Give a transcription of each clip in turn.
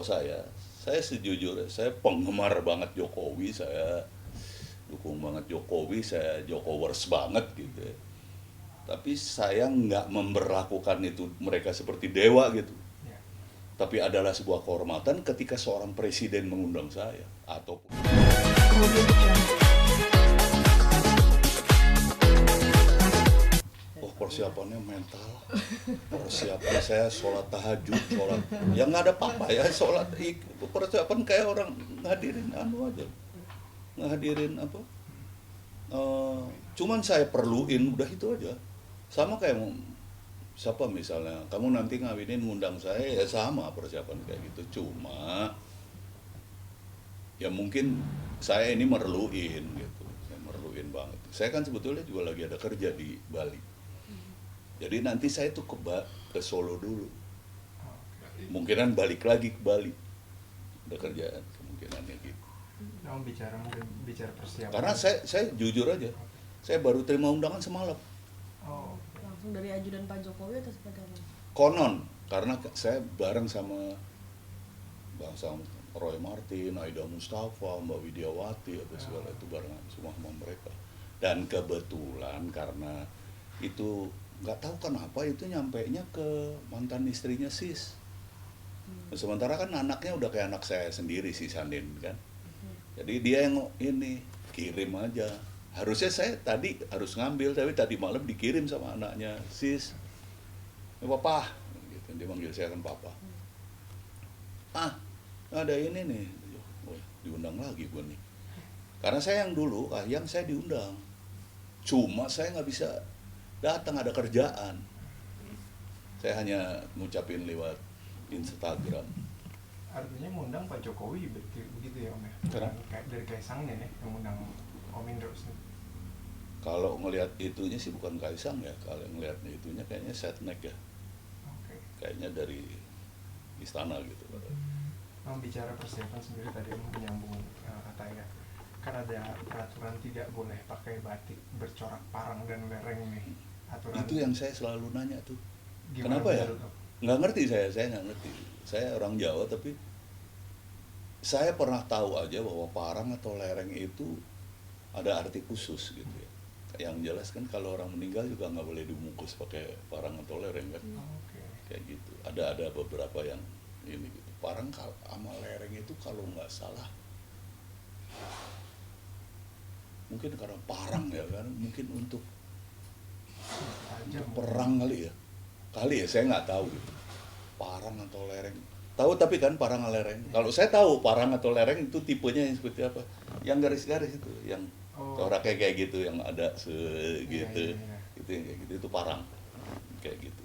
kalau saya sejujurnya saya penggemar banget Jokowi, saya dukung banget Jokowi, saya Jokowers banget gitu ya. Tapi saya nggak memberlakukan itu mereka seperti dewa gitu. Ya. Tapi adalah sebuah kehormatan ketika seorang presiden mengundang saya ataupun persiapannya mental, persiapan saya sholat tahajud, sholat yang nggak ada apa-apa ya, sholat persiapan kayak orang ngadirin aja, ngadirin apa, cuman saya perluin udah itu aja, sama kayak siapa misalnya kamu nanti ngawinin ngundang saya ya sama persiapan kayak gitu, cuma ya mungkin saya ini merluin gitu, saya merluin banget. Saya kan sebetulnya juga lagi ada kerja di Bali. Jadi nanti saya tuh ke Solo dulu. Kemungkinan balik lagi ke Bali. Ada kerjaan kemungkinannya gitu. Kamu mungkin bicara persiapan. Karena saya jujur aja, saya baru terima undangan semalam. Oh, Langsung dari ajudan Pak Jokowi atau seperti apa? Konon, karena saya bareng sama Bang Sam, Roy Martin, Aida Mustafa, Mbak Widiawati, apa segala itu barengan semua sama mereka. Dan kebetulan karena itu nggak tahu kenapa itu nyampainya ke mantan istrinya Sis. Sementara kan anaknya udah kayak anak saya sendiri si Sanin kan. Jadi dia yang ini kirim aja. Harusnya saya tadi harus ngambil, tapi tadi malam dikirim sama anaknya Sis. Papa, gitu. Dia manggil saya kan Papa. Ada ini nih. Oh, diundang lagi gue nih. Karena saya yang dulu, yang saya diundang. Cuma saya nggak bisa datang, ada kerjaan. Saya hanya ngucapin lewat Instagram. artinya mengundang Pak Jokowi begitu ya Om ya? Kenapa? Kayak dari Kaisangnya ya, yang mengundang Om Indro sih. Kalau ngelihat itunya sih bukan Kaisang ya, kalau ngelihatnya itunya kayaknya setnek ya, Oke. kayaknya dari istana gitu. Om bicara persiapan sendiri tadi Om menyambung katanya kan ada peraturan tidak boleh pakai batik bercorak parang dan lereng nih. Aturan Itu yang saya selalu nanya tuh. gimana Kenapa ya? menurut Om? Nggak ngerti saya nggak ngerti. Saya orang Jawa tapi saya pernah tahu aja bahwa parang atau lereng itu ada arti khusus gitu ya. Yang jelas kan kalau orang meninggal juga nggak boleh dibungkus pakai parang atau lereng kan. Oke. Kayak gitu. Ada beberapa yang ini gitu. Parang sama lereng itu kalau nggak salah mungkin karena parang ya kan, mungkin untuk Tajam. perang kali ya saya nggak tahu gitu. Parang atau lereng tahu, tapi kan parang atau lereng, kalau saya tahu parang atau lereng itu tipenya yang seperti apa, yang garis-garis itu, yang coraknya kayak gitu, yang ada segitu. Iya. Itu yang kayak gitu, itu parang kayak gitu.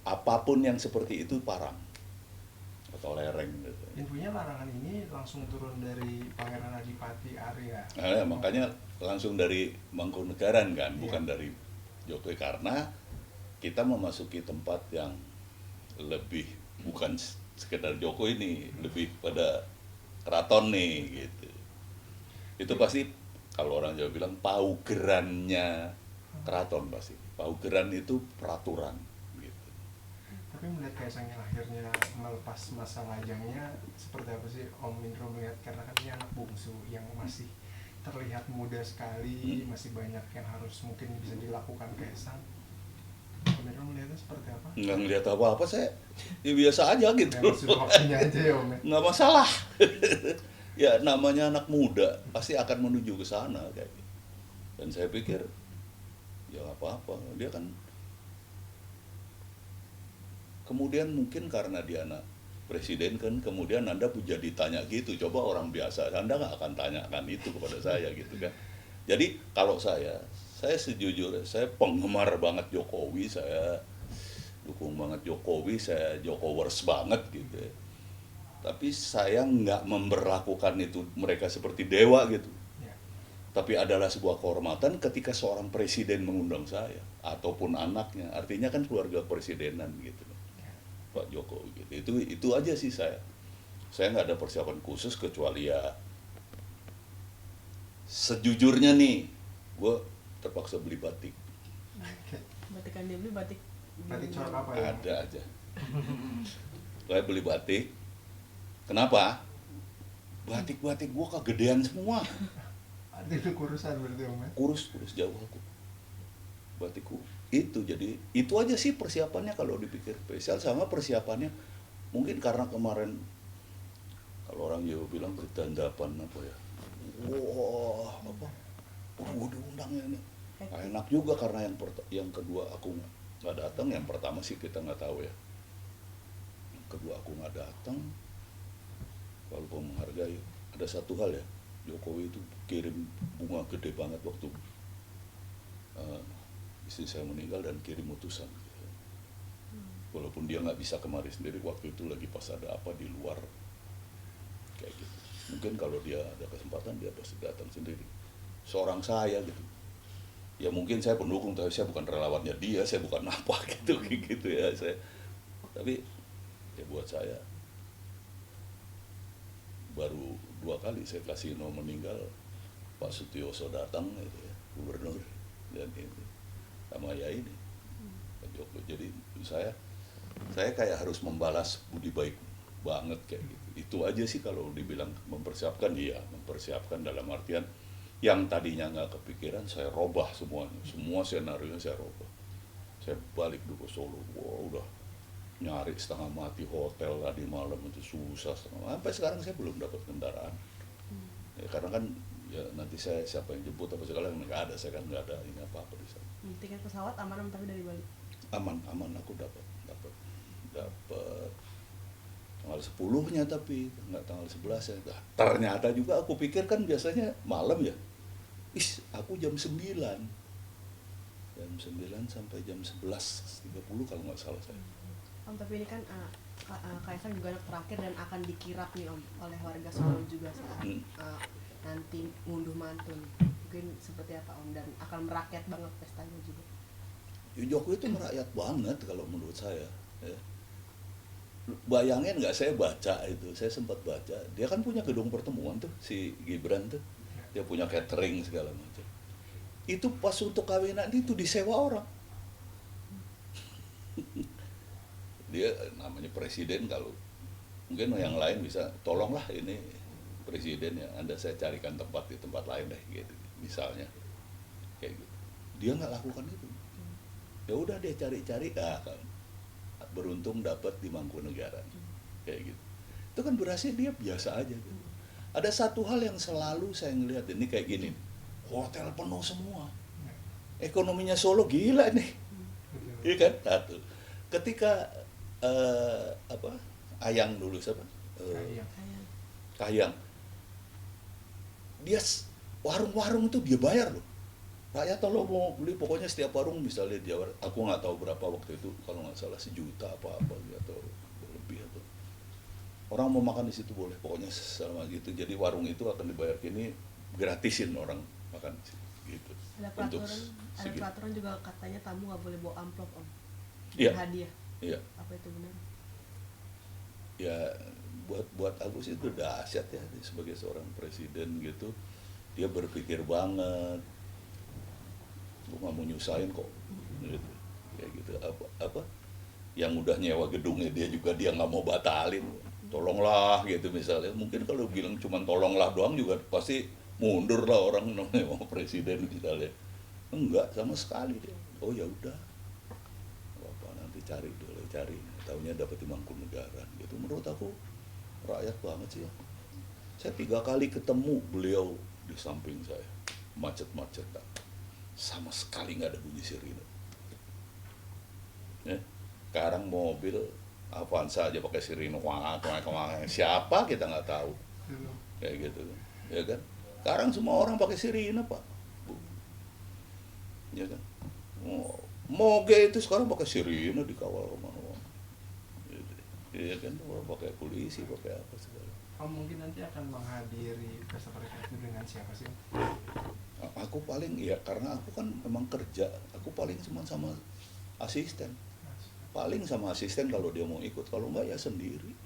Apapun yang seperti itu parang atau lereng gitu. Infonya larangan ini langsung turun dari Pangeran Adipati Arya. Nah, makanya langsung dari Mangkunegaran kan, bukan Iya. dari Jokowi, karena kita memasuki tempat yang lebih bukan sekedar Jokowi ini, lebih pada keraton nih gitu. Itu pasti kalau orang Jawa bilang paugerannya keraton pasti. Paugeran itu peraturan gitu. Tapi melihat Kaisang yang akhirnya melepas masa lajangnya, seperti apa sih Om Indro melihat, karena kan ini anak bungsu yang masih terlihat muda sekali, masih banyak yang harus mungkin bisa dilakukan Kaisang. Om Indro melihatnya seperti apa? Nggak ngeliat apa-apa, saya ya biasa aja gitu. Memang sudah waktunya aja ya Om ya. Nggak masalah. Ya namanya anak muda pasti akan menuju ke sana kayak gitu. Dan saya pikir ya nggak apa-apa, dia kan kemudian mungkin karena dia anak presiden kan, kemudian Anda jadi tanya gitu, coba orang biasa Anda nggak akan tanyakan itu kepada saya gitu kan. Jadi kalau saya sejujurnya saya penggemar banget Jokowi, saya dukung banget Jokowi, saya Jokowers banget gitu ya. Tapi saya nggak memberlakukan itu mereka seperti dewa gitu. Ya. Tapi adalah sebuah kehormatan ketika seorang presiden mengundang saya ataupun anaknya, artinya kan keluarga presidenan gitu, Pak Jokowi gitu. Itu aja sih saya nggak ada persiapan khusus kecuali ya sejujurnya nih, gue terpaksa beli batik. Batik yang dia beli batik Batik corak apa ya? Ada aja. Saya beli batik, Kenapa? Batik-batik gua kegedean semua. Ada itu kurusan berarti Om ya? Kurus jauh aku. Batikku itu, jadi itu aja sih persiapannya kalau dipikir spesial. Sama persiapannya mungkin karena kemarin kalau orang Jawa bilang berdandapan apa ya, wah apa, gue diundangnya ini enak juga. Karena yang kedua aku nggak datang. Yang pertama sih kita nggak tahu ya, yang kedua aku nggak datang. Walaupun menghargai, ada satu hal ya, Jokowi itu kirim bunga gede banget waktu istri saya meninggal, dan kirim utusan. Walaupun dia nggak bisa kemari sendiri waktu itu, lagi pas ada apa di luar kayak gitu. Mungkin kalau dia ada kesempatan dia pasti datang sendiri. Seorang saya gitu. Ya mungkin saya pendukung, tapi saya bukan relawannya dia, saya bukan apa gitu gitu ya saya. Tapi ya buat saya baru 2 kali saya kasih meninggal, Pak Sutioso datang gitu ya, gubernur, dan ini sama ya ini Pak Joko. Jadi saya kayak harus membalas budi baik banget kayak gitu. Itu aja sih kalau dibilang mempersiapkan, iya mempersiapkan dalam artian yang tadinya nggak kepikiran saya robah semuanya, semua skenario saya robah. Saya balik dulu ke Solo, wah udah nyari setengah mati hotel tadi malam itu susah sampai sekarang saya belum dapat kendaraan ya, karena kan ya nanti saya siapa yang jemput apa segala nggak ada, saya kan nggak ada ini apa di sana. Tiket pesawat aman tapi dari Bali. Aman aku dapat tanggal 10-nya, tapi nggak tanggal 11 ya. Nah, ternyata juga aku pikir kan biasanya malam ya, aku jam 9 sampai jam 11.30 kalau nggak salah saya. Om, tapi ini kan Kaisang juga anak terakhir dan akan dikirap nih Om oleh warga Solo juga saat nanti ngunduh mantu nih. Mungkin seperti apa Om, dan akan merakyat banget pestanya juga. Jokowi itu merakyat banget kalau menurut saya ya. Bayangin nggak, saya baca itu, saya sempat baca, dia kan punya gedung pertemuan tuh si Gibran tuh, dia punya catering segala macam. Itu pas untuk kawinan itu disewa orang. Dia namanya presiden, kalau mungkin yang lain bisa tolonglah ini presiden ya, Anda saya carikan tempat di tempat lain deh gitu misalnya kayak gitu. Dia nggak lakukan itu. Ya udah dia cari-cari, beruntung dapat di Mangkunegaran kayak gitu. Itu kan berhasil, dia biasa aja gitu. Ada satu hal yang selalu saya ngelihat ini kayak gini, hotel penuh semua, ekonominya Solo gila nih, iya kan? Satu, ketika Ayang dulu siapa? Kahiyang. Dia warung-warung itu dia bayar loh. Rakyat kalau mau beli pokoknya setiap warung misalnya di Jawa, aku nggak tahu berapa waktu itu, kalau nggak salah 1 juta apa atau lebih atau. Orang mau makan di situ boleh, pokoknya selama gitu. Jadi warung itu akan dibayar gini, gratisin orang makan di situ gitu. Ada peraturan juga katanya tamu nggak boleh bawa amplop Om. Iya. Hadiah. Iya. Apa itu benar? Ya buat aku sih itu dahsyat ya, sebagai seorang presiden gitu, dia berpikir banget, gue nggak mau nyusahin kok gitu. Kayak gitu, apa yang udah nyewa gedungnya dia nggak mau batalin, tolonglah gitu misalnya. Mungkin kalau bilang cuma tolonglah doang juga pasti mundur lah orang namanya mau presiden misalnya. Enggak sama sekali dia, oh ya udah apa nanti cari tahunya dapat di Mangkunegaran gitu. Menurut aku rakyat banget sih ya. Saya 3 kali ketemu beliau di samping saya, macet-macetan, sama sekali nggak ada bunyi sirine ya. Sekarang mobil Avanza aja pakai sirine, siapa kita nggak tahu kayak gitu ya kan. Sekarang semua orang pakai sirine Pak, ya kan. Moge itu sekarang pakai sirine dikawal kemana-mana, iya kan, pakai polisi, pakai apa segala. Mungkin nanti akan menghadiri pesta pernikahan itu dengan siapa sih? Aku paling ya, karena aku kan memang kerja, aku paling cuma sama asisten, kalau dia mau ikut, kalau enggak ya sendiri,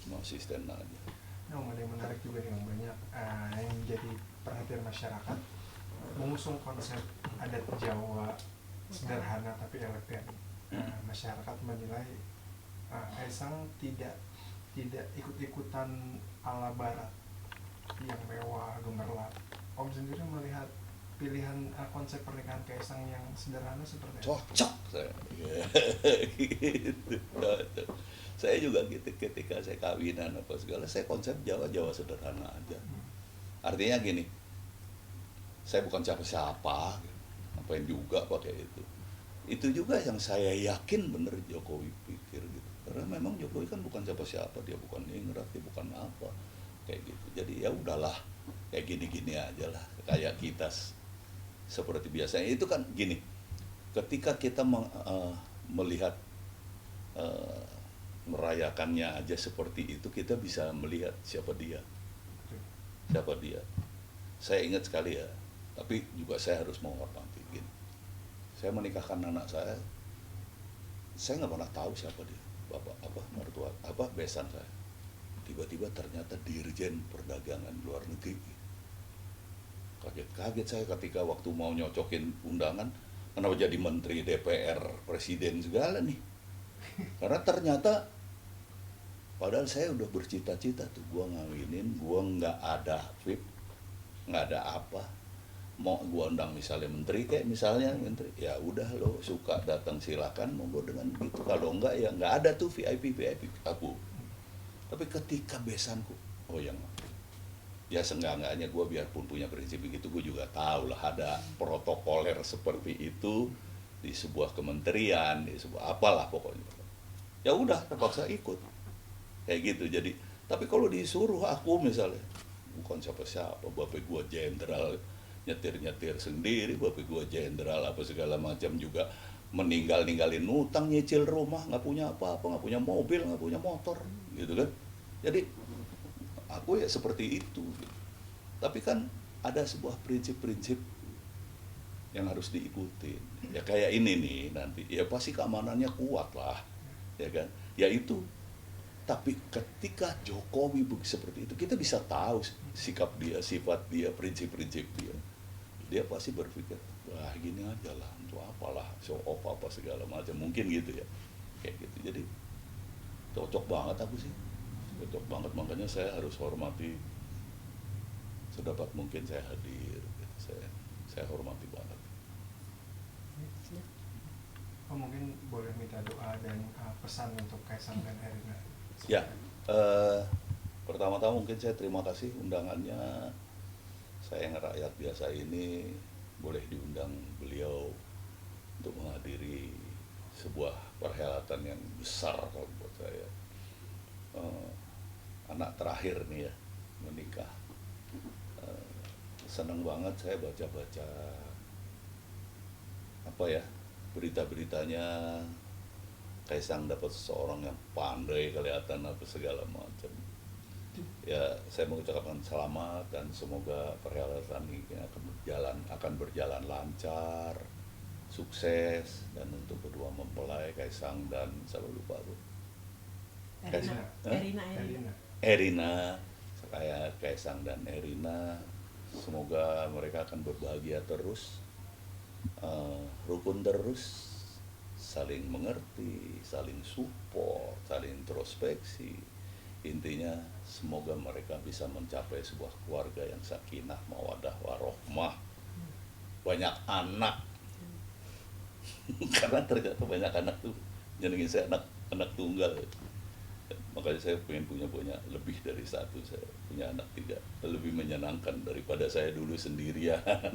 cuma asisten aja. Nah, ada yang menarik juga nih, banyak yang menjadi perhatian masyarakat mengusung konsep adat Jawa sederhana tapi elegan. Masyarakat menilai Kaisang tidak tidak ikut-ikutan ala barat yang mewah gemerlap. Om sendiri melihat pilihan konsep pernikahan Kaisang yang sederhana seperti apa? Cocok saya. Gitu. Cocok. Saya juga gitu ketika saya kawinan apa segala, saya konsep Jawa sederhana aja. Artinya gini, saya bukan siapa-siapa, ngapain juga pakai itu. Itu juga yang saya yakin bener Jokowi pikir gitu. Karena memang Jokowi kan bukan siapa-siapa, dia bukan ningrat, dia bukan apa, kayak gitu. Jadi ya udahlah, kayak gini-gini aja lah, kayak kita seperti biasanya. Itu kan gini, ketika kita melihat merayakannya aja seperti itu, kita bisa melihat siapa dia. Saya ingat sekali ya, tapi juga saya harus menghormati gini. Saya menikahkan anak saya nggak pernah tahu siapa dia, bapak apa, mertua apa, besan saya. Tiba-tiba ternyata dirjen perdagangan luar negeri. Kaget saya ketika waktu mau nyocokin undangan, kenapa jadi menteri, DPR, presiden segala nih. Karena ternyata padahal saya udah bercita-cita tuh, gua ngawinin, gua nggak ada VIP, nggak ada apa, mau gua undang misalnya menteri, kayak misalnya menteri, ya udah lo suka datang silakan, monggo dengan gitu. Kalau enggak ya nggak ada tuh VIP aku. Tapi ketika besanku, oh yang ya seenggak-enggaknya gue biarpun punya prinsip begitu, gue juga tahu lah ada protokoler seperti itu di sebuah kementerian, di sebuah apalah pokoknya. Ya udah terpaksa ikut kayak gitu. Jadi tapi kalau disuruh aku misalnya, bukan siapa-siapa, bapak gue jenderal, nyetir sendiri, bapak gue jenderal apa segala macam, juga ninggalin utang, nyicil rumah, nggak punya apa-apa, nggak punya mobil, nggak punya motor gitu kan. Jadi aku ya seperti itu gitu. Tapi kan ada sebuah prinsip-prinsip yang harus diikuti. Ya kayak ini nih nanti, ya pasti keamanannya kuat lah, ya kan. Ya itu. Tapi ketika Jokowi seperti itu, kita bisa tahu sikap dia, sifat dia, prinsip-prinsip dia. Dia pasti berpikir, wah gini aja lah, untuk apalah, show off apa segala macam, mungkin gitu ya. Kayak gitu. Jadi cocok banget aku sih. Cocok banget, makanya saya harus hormati sedapat mungkin saya hadir gitu. Saya hormati banget. Oh, mungkin boleh minta doa dan pesan untuk Kaisang dan Erina. Ya, pertama-tama mungkin saya terima kasih undangannya. Saya yang rakyat biasa ini boleh diundang beliau untuk menghadiri sebuah perhelatan yang besar kalau buat saya. Anak terakhir nih ya, menikah. Senang banget saya baca-baca apa ya, berita-beritanya. Kaisang dapat seseorang yang pandai, kelihatan apa segala macam. Ya, saya mengucapkan selamat dan semoga perhelatan ini akan berjalan lancar, sukses, dan untuk kedua mempelai Kaisang dan saya lupa tuh. Erina, saya Kaisang dan Erina, semoga mereka akan berbahagia terus, rukun terus, saling mengerti, saling support, saling introspeksi. Intinya semoga mereka bisa mencapai sebuah keluarga yang sakinah, mawaddah, warohmah, banyak anak. Karena ternyata banyak anak tuh nyenengin saya, anak tunggal. Makanya saya pengen punya lebih dari satu. Saya punya anak 3, lebih menyenangkan daripada saya dulu sendirian.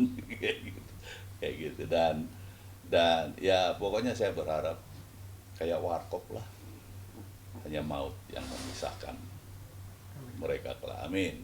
kayak gitu dan ya pokoknya saya berharap kayak warkop lah, hanya maut yang memisahkan mereka kelak. Amin.